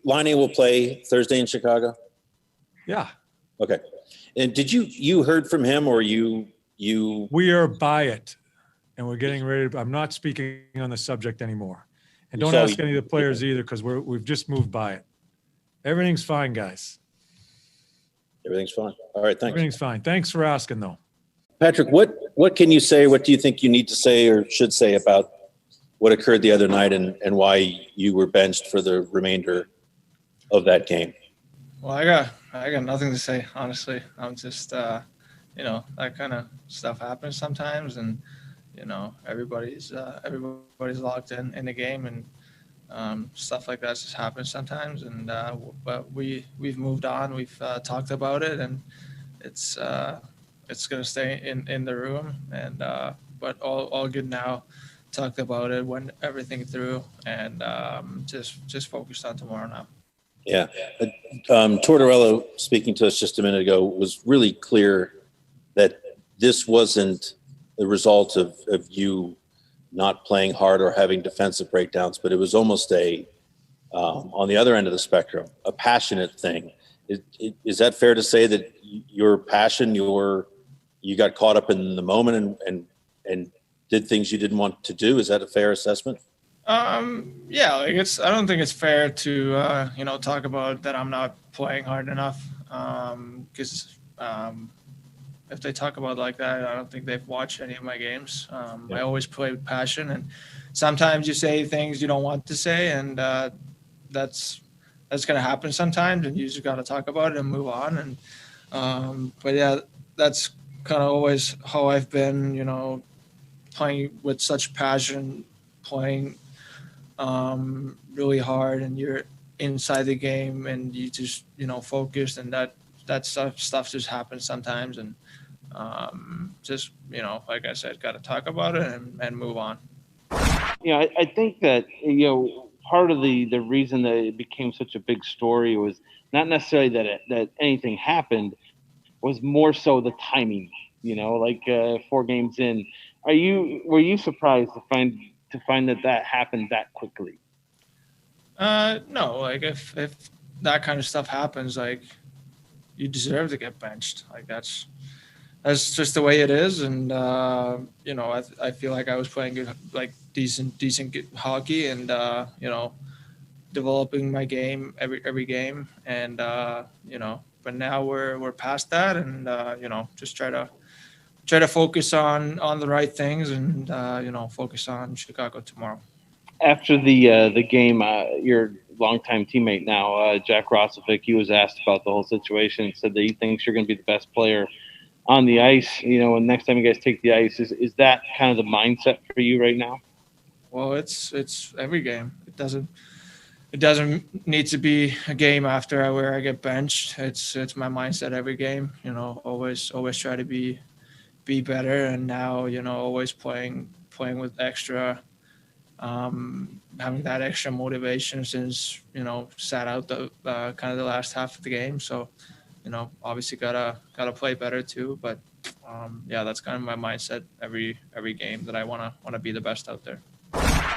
Laine will play Thursday in Chicago? Yeah. Okay. And did you heard from him, or you? We are by it, and we're getting ready to, I'm not speaking on the subject anymore. And don't So ask any of the players either, because we've just moved by it. Everything's fine, guys. Everything's fine. All right, thanks. Everything's fine. Thanks for asking, though. Patrick, what can you say? What do you think you need to say or should say about what occurred the other night and why you were benched for the remainder of that game? Well, I got nothing to say, honestly. I'm just, that kind of stuff happens sometimes, and everybody's locked in the game, and stuff like that just happens sometimes. And but we've moved on. We've talked about it, and it's gonna stay in the room. And but all good now. Talked about it, went everything through, and just focused on tomorrow now. Yeah. Tortorella, speaking to us just a minute ago, was really clear that this wasn't the result of you not playing hard or having defensive breakdowns, but it was almost on the other end of the spectrum, a passionate thing. Is that fair to say that your passion, you got caught up in the moment and did things you didn't want to do? Is that a fair assessment? Yeah, I don't think it's fair to talk about that I'm not playing hard enough, because if they talk about like that, I don't think they've watched any of my games. I always play with passion, and sometimes you say things you don't want to say, and that's going to happen sometimes, and you just got to talk about it and move on. And but yeah, that's kind of always how I've been, playing with such passion, playing really hard, and you're inside the game, and you just focused, and that stuff just happens sometimes, and just like I said, got to talk about it and move on. I think that part of the reason that it became such a big story was not necessarily that anything happened, was more so the timing. 4 games in, were you surprised to find that happened that quickly? No, like if that kind of stuff happens, like you deserve to get benched. Like that's just the way it is. And I feel like I was playing good, like decent good hockey, and developing my game every game, and but now we're past that, and just try to focus on the right things, and focus on Chicago tomorrow. After the game, your longtime teammate now, Jack Roslovic, he was asked about the whole situation and said that he thinks you're going to be the best player on the ice. And next time you guys take the ice, is that kind of the mindset for you right now? Well, it's every game. It doesn't need to be a game after where I get benched. It's my mindset every game. Always try to be better, and now always playing with extra. Having that extra motivation since sat out the kind of the last half of the game, so obviously gotta play better too. But that's kind of my mindset every game, that I wanna be the best out there.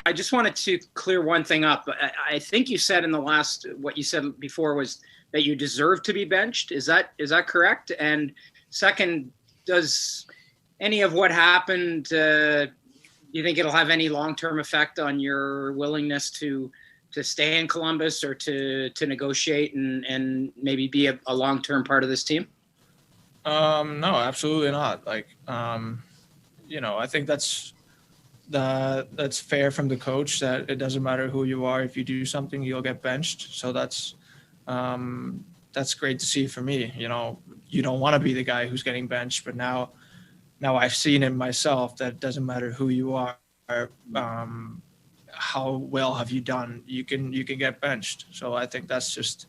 I just wanted to clear one thing up. I think you said what you said before was that you deserve to be benched. Is that correct? And second, does any of what happened, you think it'll have any long-term effect on your willingness to stay in Columbus, or to negotiate and maybe be a long-term part of this team? No, absolutely not. Like, I think that's fair from the coach, that it doesn't matter who you are. If you do something, you'll get benched. So that's great to see for me. You don't want to be the guy who's getting benched, but now I've seen it myself, that it doesn't matter who you are, how well have you done, you can get benched. So I think that's just,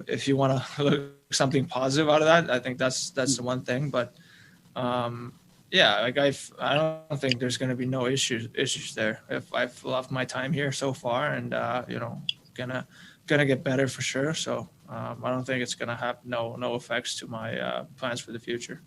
if you want to look something positive out of that, I think that's the one thing. But I don't think there's going to be no issues there. If I've loved my time here so far, and gonna get better for sure. So I don't think it's gonna have no effects to my plans for the future.